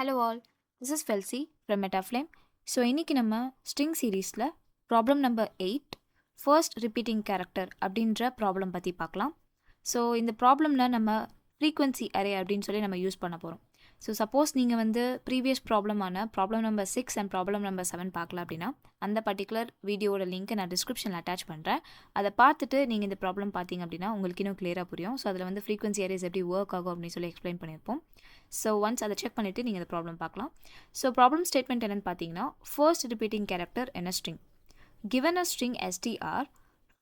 Hello all, this is Felcy from Metaflame. So இன்றைக்கி நம்ம string சீரீஸில் problem number 8 first repeating character அப்படின்ற problem பற்றி பார்க்கலாம். ஸோ இந்த ப்ராப்ளமில் நம்ம ஃப்ரீக்வன்சி அரே அப்படின்னு சொல்லி நம்ம யூஸ் பண்ண போகிறோம். ஸோ சப்போஸ் நீங்கள் வந்து ப்ரீவியஸ் ப்ராப்ளமான problem number 6 and problem number 7 பார்க்கல அப்படின்னா அந்த பர்டிகுலர் வீடியோட லிங்க்கை நான் டிஸ்கிரிப்ஷனில் அட்டாச் பண்ணுறேன். அதை பார்த்துட்டு நீங்கள் இந்த ப்ராப்ளம் பார்த்தீங்க அப்படின்னா உங்களுக்கு இன்னும் கிளியராக புரியும். ஸோ அதில் வந்து ஃப்ரீக்வன்சி அரேஸ் எப்படி ஒர்க் ஆகும் அப்படின்னு சொல்லி எக்ஸ்பிளைன் பண்ணியிருப்போம். ஸோ ஒன்ஸ் அதை செக் பண்ணிவிட்டு நீங்கள் இந்த ப்ராப்ளம் பார்க்கலாம். ஸோ ப்ராப்ளம் ஸ்டேட்மெண்ட் என்னென்னு பார்த்தீங்கன்னா, ஃபர்ஸ்ட் ரிப்பீட்டிங் கேரக்டர் என்ன string. Given a string str,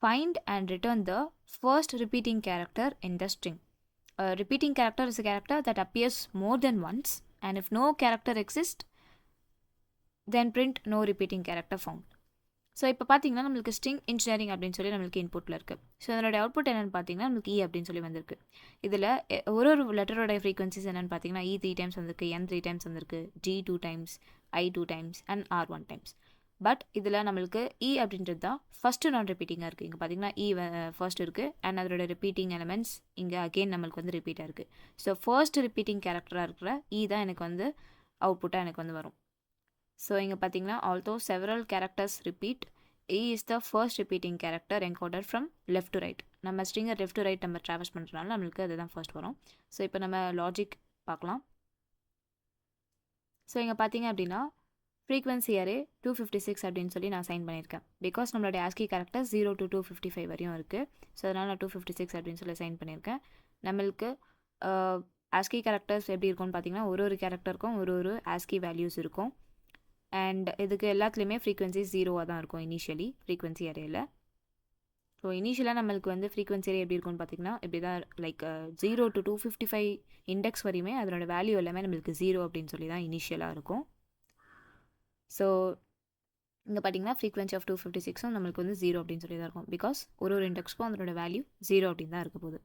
find and return the first repeating character in the string. A repeating character is a character that appears more than once, and if no character exists, then print no repeating character found. So இப்போ பார்த்தீங்கன்னா நம்மளுக்கு string engineering அப்படின்னு சொல்லி நம்மளுக்கு இன்புட்டில் இருக்குது. So அதனோட output என்னென்னு பார்த்தீங்கன்னா நம்மளுக்கு அப்படின்னு சொல்லி வந்திருக்கு. இதில் ஒரு லெட்டரோட ஃப்ரீக்வன்சிஸ் என்னென்னு பார்த்தீங்கன்னா E 3 டைம்ஸ் வந்திருக்கு, N 3 டைம்ஸ் வந்திருக்கு, G 2 times, I 2 times and R 1 times. But இதில் நம்மளுக்கு அப்படின்றது தான் ஃபஸ்ட்டு நான் ரிப்பீட்டிங்காக இருக்குது. இங்கே பார்த்தீங்கன்னா ஃபர்ஸ்ட் இருக்குது அண்ட் அதோட ரிப்பீட்டிங் எலமெண்ட்ஸ் இங்கே அகெயின் நம்மளுக்கு வந்து ரிப்பீட்டாக இருக்குது. ஸோ ஃபர்ஸ்ட் ரிப்பீட்டிங் கேரக்டராக இருக்கிற தான் எனக்கு வந்து அவுட்புட்டாக எனக்கு வந்து வரும். ஸோ இங்கே பார்த்தீங்கன்னா although several characters repeat, is the first repeating character encoded from left to right. நம்ம ஸ்ட்ரிங்கை லெஃப்ட் டு ரைட் நம்ம ட்ராவல்ஸ் பண்ணுறதுனால நம்மளுக்கு அதுதான் ஃபர்ஸ்ட் வரும். ஸோ இப்போ நம்ம லாஜிக் பார்க்கலாம். ஸோ இங்கே பார்த்தீங்க அப்படின்னா ஃப்ரீக்வன்சி அரே 256 அப்படின்னு சொல்லி நான் சைன் பண்ணியிருக்கேன். பிகாஸ் நம்மளுடைய ஆஸ்கி கேரக்டர் 0 to 255 வரையும் இருக்குது. ஸோ அதனால் நான் 256 அப்படின்னு சொல்லி சைன் பண்ணியிருக்கேன். நம்மளுக்கு ஆஸ்கி கேரக்டர்ஸ் எப்படி இருக்கும்னு பார்த்தீங்கன்னா ஒரு கேரக்டருக்கும் ஒரு ஆஸ்கி வேல்யூஸ் இருக்கும். அண்ட் இதுக்கு எல்லாத்துலேயுமே ஃப்ரீக்வன்சி 0வாக தான் இருக்கும் இனிஷியலி ஃப்ரீக்வன்சி அரேயில். ஸோ இனிஷியலாக நம்மளுக்கு வந்து ஃப்ரீக்வன்சி அரே எப்படி இருக்கும்னு பார்த்தீங்கன்னா இப்படி தான் லைக் 0 to 255 இண்டெக்ஸ் வரையுமே அதனோட வேல்யூ எல்லாமே நம்மளுக்கு 0 அப்படின்னு சொல்லி தான் இனிஷியலாக இருக்கும். ஸோ இங்கே பார்த்தீங்கன்னா ஃப்ரீக்வன்சி ஆஃப் 256 நம்மளுக்கு வந்து 0 அப்படின்னு சொல்லி தான் இருக்கும். பிகாஸ் ஒரு இண்டெக்ஸ்க்கும் அதனோட வேல்யூ 0 அப்படின்னு தான் இருக்க போகுது.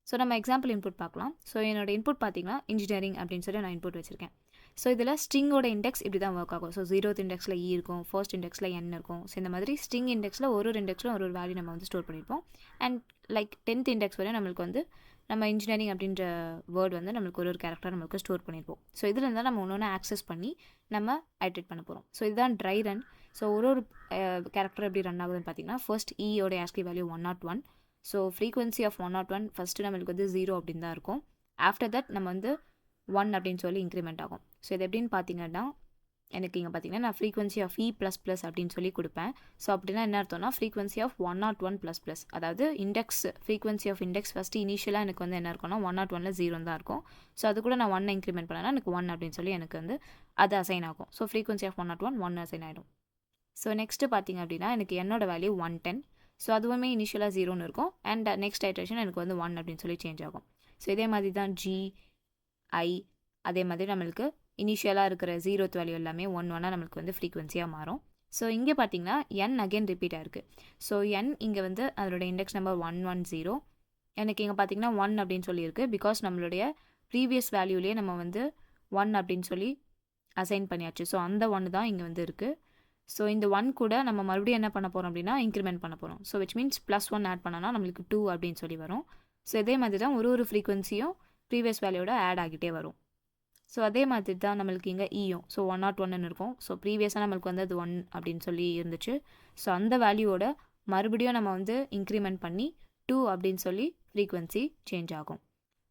ஸோ நம்ம எக்ஸாம்பிள் இன்புட் பார்க்கலாம். ஸோ என்னோட இன்புட் பார்த்தீங்கன்னா இன்ஜினியரிங் அப்படின்னு சொல்லி நான் இன்புட் வச்சுருக்கேன். ஸோ இதில் ஸ்ட்ரிங்கோட இண்டெக்ஸ் இப்படி தான் ஒர்க் ஆகும். ஸோ 0th இண்டெக்ஸில் இருக்கும், ஃபர்ஸ்ட் இண்டெக்ஸில் N இருக்கும். ஸோ இந்த மாதிரி ஸ்ட்ரிங் இண்டெக்ஸில் ஒரு இண்டெக்ஸில் ஒரு வேல்யூ நம்ம வந்து ஸ்டோர் பண்ணியிருப்போம். அண்ட் லைக் 10th இண்டெக்ஸ் வரையும் நம்மளுக்கு வந்து நம்ம இன்ஜினியரிங் அப்படின்ற வேர்ட் வந்து நம்மளுக்கு ஒரு கேரக்டர் நம்மளுக்கு ஸ்டோர் பண்ணியிருப்போம். ஸோ இதில் இருந்தால் நம்ம ஒன்று ஆக்சஸ் பண்ணி நம்ம ஐட்ரேட் பண்ண போகிறோம். ஸோ இதுதான் ட்ரை ரன். ஸோ ஒரு கேரக்டர் எப்படி ரன் ஆகுதுன்னு பார்த்தீங்கன்னா ஃபர்ஸ்ட் ஈயோட ASCII value 101. So frequency of 101 first நம்மளுக்கு வந்து 0 அப்படின்னு தான் இருக்கும். ஆஃப்டர் தட் நம்ம வந்து 1 அப்படின்னு சொல்லி இன்க்ரிமெண்ட் ஆகும். ஸோ இது எப்படின்னு பார்த்தீங்கன்னா எனக்கு இங்கே பார்த்தீங்கன்னா நான் ஃப்ரீக்வன்சி ஆஃப் ++ அப்படின்னு சொல்லி கொடுப்பேன். ஸோ அப்படின்னா என்ன அர்த்தம்னா ஃப்ரீக்வன்சி ஆஃப் 101++, அதாவது index frequency of index first இனிஷியலாக எனக்கு வந்து என்ன இருக்கும்னா 101ல் 0 தான் இருக்கும். ஸோ அது கூட நான் 1 இன்க்ரிமெண்ட் பண்ணேன்னா எனக்கு 1 அப்படின்னு சொல்லி எனக்கு வந்து அது அசைன் ஆகும். ஸோ ஃப்ரீக்வன்சி ஆஃப் 101 அசைன் ஆகிடும். ஸோ நெக்ஸ்ட்டு பார்த்தீங்க அப்படின்னா எனக்கு என்னோட வேல்யூ 110. ஸோ அதுவுமே இனிஷியலாக 0ன்னு இருக்கும். அண்ட் நெக்ஸ்ட் ஐட்ரேஷன் எனக்கு வந்து 1 அப்படின்னு சொல்லி சேஞ்ச் ஆகும். ஸோ இதே மாதிரி தான் G, I அதே மாதிரி நம்மளுக்கு இனிஷியலாக இருக்கிற 0th வேல்யூ எல்லாமே 1 நம்மளுக்கு வந்து ஃப்ரீக்வன்சியாக மாறும். ஸோ இங்கே பார்த்தீங்கன்னா N அகெயின் ரிப்பீட் ஆயிருக்கு. ஸோ N இங்கே வந்து அதோட இண்டெக்ஸ் நம்பர் 110. எனக்கு இங்கே பார்த்தீங்கன்னா 1 அப்படின்னு சொல்லியிருக்கு. பிகாஸ் நம்மளுடைய ப்ரீவியஸ் வேல்யூலேயே நம்ம வந்து 1 அப்படின்னு சொல்லி அசைன் பண்ணியாச்சு. ஸோ அந்த 1 தான் இங்கே வந்து இருக்குது. ஸோ இந்த 1 கூட நம்ம மறுபடியும் என்ன பண்ண போகிறோம் அப்படின்னா இன்க்ரிமெண்ட் பண்ண போகிறோம். ஸோ விச் மீன்ஸ் +1 ஆட் பண்ணோன்னா நம்மளுக்கு 2 அப்படின்னு சொல்லி வரும். ஸோ இதே மாதிரி தான் ஒரு ஃப்ரீக்வன்சியும் ப்ரீவியஸ் வேல்யூவோட ஆட் ஆகிட்டே வரும். ஸோ அதே மாதிரி தான் நம்மளுக்கு இங்கே ஈயும். ஸோ 101ன்னு இருக்கும். ஸோ ப்ரீவியஸாக நம்மளுக்கு வந்து அது 1 அப்படின்னு சொல்லி இருந்துச்சு. ஸோ அந்த வேல்யூவோட மறுபடியும் நம்ம வந்து இன்க்ரிமெண்ட் பண்ணி 2 அப்படின்னு சொல்லி ஃப்ரீக்வன்சி சேஞ்ச் ஆகும்.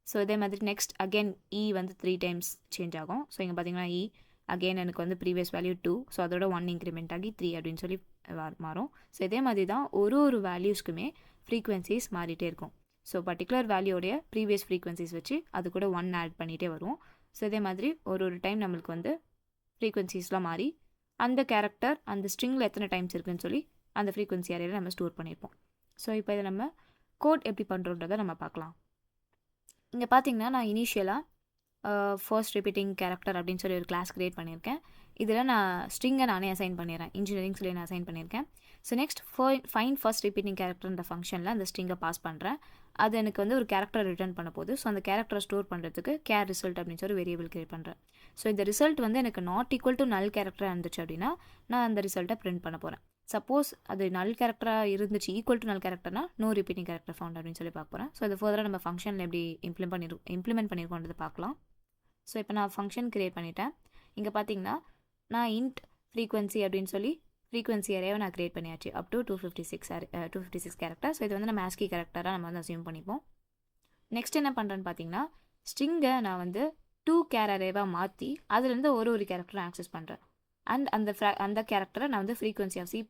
ஸோ இதே மாதிரி நெக்ஸ்ட் அகெயின் வந்து 3 டைம்ஸ் சேஞ்ச் ஆகும். ஸோ இங்கே பார்த்தீங்கன்னா அகெயின் எனக்கு வந்து ப்ரீவியஸ் வேல்யூ 2. ஸோ அதோட 1 இன்க்ரிமெண்ட் ஆகி 3 அப்படின்னு சொல்லி மாறும். ஸோ இதே மாதிரி தான் ஒரு வேல்யூஸ்க்குமே ஃப்ரீக்வன்சிஸ் மாறிட்டே இருக்கும். ஸோ பர்டிகுலர் வேல்யூடைய ப்ரீவியஸ் ஃப்ரீக்வன்சிஸ் வச்சு அது கூட 1 ஆட் பண்ணிகிட்டே வரும். ஸோ இதே மாதிரி ஒரு டைம் நம்மளுக்கு வந்து ஃப்ரீக்வன்சிஸ்லாம் மாறி அந்த கேரக்டர் அந்த ஸ்ட்ரிங்கில் எத்தனை டைம்ஸ் இருக்குதுன்னு சொல்லி அந்த ஃப்ரீக்வன்சி அரேயில் நம்ம ஸ்டோர் பண்ணியிருப்போம். ஸோ இப்போ இதை நம்ம கோட் எப்படி பண்ணுறோன்றதை நம்ம பார்க்கலாம். இங்கே பார்த்தீங்கன்னா நான் இனிஷியலாக ஃபர்ஸ்ட் ரிப்பீட்டிங் கேரக்டர் அப்படின்னு சொல்லி ஒரு கிளாஸ் க்ரியேட் பண்ணியிருக்கேன். இதில் நான் ஸ்ட்ரிங்கை நானே அசைன் பண்ணிடுறேன். இன்ஜினியரிங் சொல்லி நான் அசைன் பண்ணியிருக்கேன். So next find first repeating character இந்த ஃபங்க்ஷனில் அந்த ஸ்ட்ரிங்கை பாஸ் பண்ணுறேன். அது எனக்கு வந்து ஒரு கேரக்டர் ரிட்டர்ன் பண்ண போகுது. ஸோ அந்த கேரக்டரை ஸ்டோர் பண்ணுறதுக்கு கேர் ரிசல்ட் அப்படின்னு சொல்லி வேரியபிள் கிரியேட் பண்ணுறேன். ஸோ இந்த ரிசல்ட் வந்து எனக்கு நாட் ஈக்குவல் டு நல் கேரக்டராக இருந்துச்சு அப்படின்னா நான் அந்த ரிசல்ட்டை பிரிண்ட் பண்ண போகிறேன். சப்போஸ் அது நல் கேரக்டராக இருந்துச்சு ஈக்குவல் டு நல் கேரக்டர்னா நோ ரிப்பீட்டிங் கேரக்டர் ஃபவுண்ட் அப்படின்னு சொல்லி பார்க்க போகிறேன். ஸோ இது ஃபர்தராக நம்ம ஃபங்க்ஷனில் எப்படி இம்ப்ளிமெண்ட் பண்ணியிருக்கோன்றது பார்க்கலாம். ஸோ இப்போ நான் ஃபங்க்ஷன் க்ரியேட் பண்ணிட்டேன். இங்கே பார்த்தீங்கன்னா நான் இன்ட் ஃப்ரீக்வன்சி அப்படின்னு சொல்லி ஃப்ரீக்வன்சி அரேவை நான் க்ரியேட் பண்ணியாச்சு அப் டு 256 கேரக்டர். ஸோ இது வந்து நம்ம ASCII கேரக்டராக நம்ம வந்து அசியூம் பண்ணிப்போம். நெக்ஸ்ட் என்ன பண்ணுறேன்னு பார்த்தீங்கன்னா ஸ்ட்ரிங்கை நான் வந்து 2 கேர் அரேவாக மாற்றி அதுலேருந்து ஒரு கேரக்டரை ஆக்சஸ் பண்ணுறேன். அண்ட் அந்த கேரக்டரை நான் வந்து ஃப்ரீக்வன்சி ஆஃப் C++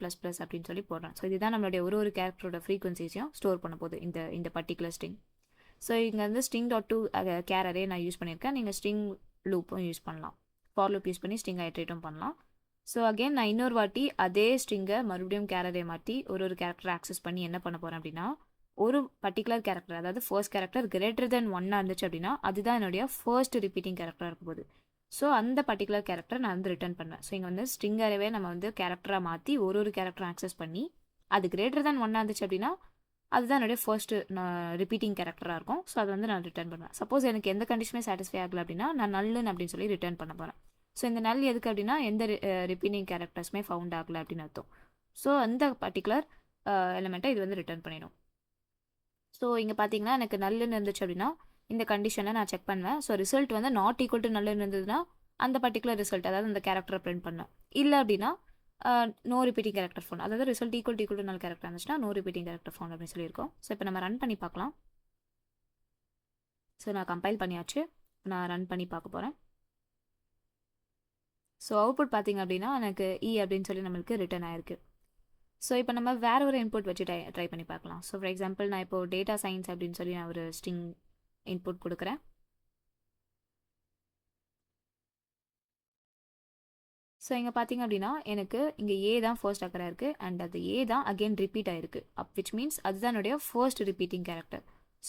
அப்படின்னு சொல்லி போடுறேன். ஸோ இதுதான் நம்மளுடைய ஒரு கேரக்டரோட ஃப்ரீக்வன்சிஸையும் ஸ்டோர் பண்ண போகுது இந்த பர்டிகுலர் ஸ்ட்ரிங். ஸோ இங்கே வந்து string.to கேர் அரே நான் யூஸ் பண்ணியிருக்கேன். நீங்கள் ஸ்ட்ரிங் லூப்பும் யூஸ் பண்ணலாம், ஃபார் லூப் யூஸ் பண்ணி ஸ்ட்ரிங் ஐட்ரேட்டும் பண்ணலாம். ஸோ அகெயின் நான் இன்னொரு வாட்டி அதே ஸ்ட்ரிங்கை மறுபடியும் கேர் அரே மாற்றி ஒரு கேரக்டரை ஆக்சஸ் பண்ணி என்ன பண்ண போகிறேன் அப்படின்னா ஒரு பர்டிகுலர் கேரக்டர், அதாவது ஃபர்ஸ்ட் கேரக்டர் கிரேட்டர் தென் 1 இருந்துச்சு அப்படின்னா அதுதான் என்னுடைய ஃபர்ஸ்ட் ரிப்பீட்டிங் கேரக்டராக இருக்கும் போது. ஸோ அந்த பர்டிகுலர் கேரக்டர் நான் வந்து ரிட்டர்ன் பண்ணுவேன். ஸோ இங்கே வந்து ஸ்ட்ரிங் அரேவே நம்ம வந்து கேரக்டராக மாற்றி ஒரு கேரக்டரை ஆக்சஸ் பண்ணி அது கிரேட்டர் தென் 1 இருந்துச்சு அப்படின்னா அதுதான் என்னுடைய ஃபர்ஸ்ட்டு ரிப்பீட்டிங் கேரக்டராக இருக்கும். ஸோ அதை வந்து நான் ரிட்டர்ன் பண்ணுவேன். சப்போஸ் எனக்கு எந்த கண்டிஷனுமே சாட்டிஸ்ஃபை ஆகலை அப்படின்னா நான் நல்லுன்னு அப்படின்னு சொல்லி ரிட்டர்ன் பண்ண போகிறேன். ஸோ இந்த நல் எதுக்கு அப்படின்னா எந்த ரிப்பீட்டிங் கேரக்டர்ஸுமே ஃபவுண்ட் ஆகலை அப்படின்னு அர்த்தம். ஸோ அந்த பர்டிகுலர் எலிமெண்ட்டை இது வந்து ரிட்டர்ன் பண்ணிடும். ஸோ இங்கே பார்த்தீங்கன்னா எனக்கு நல்லுன்னு இருந்துச்சு அப்படின்னா இந்த கண்டிஷனை நான் செக் பண்ணுவேன். ஸோ ரிசல்ட் வந்து நாட் ஈக்குவல் டு நல்லுன்னு இருந்ததுன்னா அந்த பர்டிகுலர் ரிசல்ட், அதாவது அந்த கேரக்டரை பிரிண்ட் பண்ணேன். இல்லை அப்படின்னா நோ ரிப்பீட்டிங் கேரக்டர் ஃபவுண்ட், அதாவது ரிசல்ட் ஈக்குவல் டு நல் கேரக்டர் இருந்துச்சுன்னா நோ ரிப்பீட்டிங் கேரக்டர் ஃபவுண்ட் அப்படின்னு சொல்லியிருக்கோம். ஸோ இப்போ நம்ம ரன் பண்ணி பார்க்கலாம். ஸோ நான் கம்பைல் பண்ணியாச்சு, நான் ரன் பண்ணி பார்க்க போகிறேன். ஸோ அவுட்புட் பார்த்தீங்க அப்படின்னா எனக்கு அப்படின்னு சொல்லி நம்மளுக்கு ரிட்டர்ன் ஆயிருக்கு. ஸோ இப்போ நம்ம வேற ஒரு இன்புட் வச்சு ட்ரை பண்ணி பார்க்கலாம். ஸோ ஃபார் எக்ஸாம்பிள் நான் இப்போ டேட்டா சயின்ஸ் அப்படின்னு சொல்லி நான் ஒரு ஸ்ட்ரிங் இன்புட் கொடுக்குறேன். ஸோ இங்கே பார்த்தீங்க அப்படின்னா எனக்கு இங்கே ஏ தான் ஃபர்ஸ்ட் அக்கராக இருக்குது அண்ட் அது ஏ தான் அகெயின் ரிப்பீட் ஆகிருக்கு. விச் மீன்ஸ் அதுதான் என்னுடைய ஃபர்ஸ்ட் ரிப்பீட்டிங் கேரக்டர்.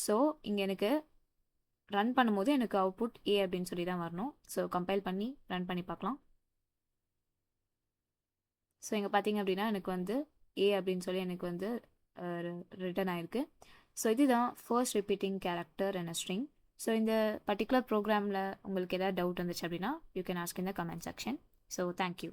ஸோ இங்கே எனக்கு ரன் பண்ணும்போது எனக்கு அவுட்புட் ஏ அப்படின்னு சொல்லி தான் வரணும். ஸோ கம்பைல் பண்ணி ரன் பண்ணி பார்க்கலாம். ஸோ இங்கே பார்த்தீங்க அப்படின்னா எனக்கு வந்து ஏ அப்படின்னு சொல்லி எனக்கு வந்து ரிட்டர்ன் ஆயிருக்கு. ஸோ இதுதான் first repeating character and string. So இந்த பர்டிகுலர் ப்ரோக்ராமில் உங்களுக்கு ஏதாவது டவுட் இருந்துச்சு அப்படின்னா you can ask in the comment section. So thank you.